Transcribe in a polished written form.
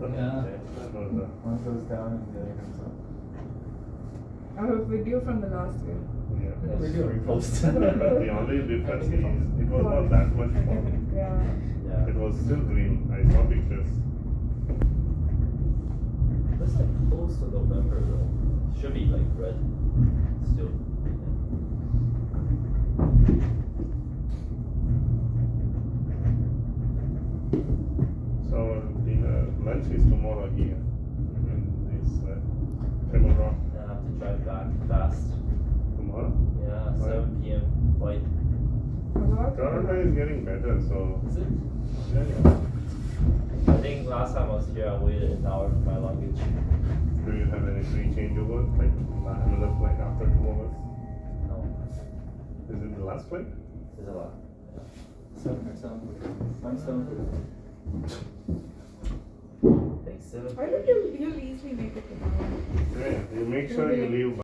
Yeah. That was One goes down and the other comes up. I have a video from the last year. yeah. Video repost. The only difference is it was not that much fun. Yeah. It was still green. I saw pictures. That's like close to November though. Should be like red. Still. So dinner, lunch is tomorrow here in this Pebble Rock. I have to drive back fast. Tomorrow? Yeah, Why? 7 p.m. flight. Toronto is getting better, so Is it? yeah. I think last time I was here, I waited an hour for my luggage. Do you have any free changeover? Like another flight after 2 hours? No, Is it the last flight? there's a lot. 7 or 7. I'm 7. I think 7. Why don't you easily make it tomorrow? Yeah, you make sure you leave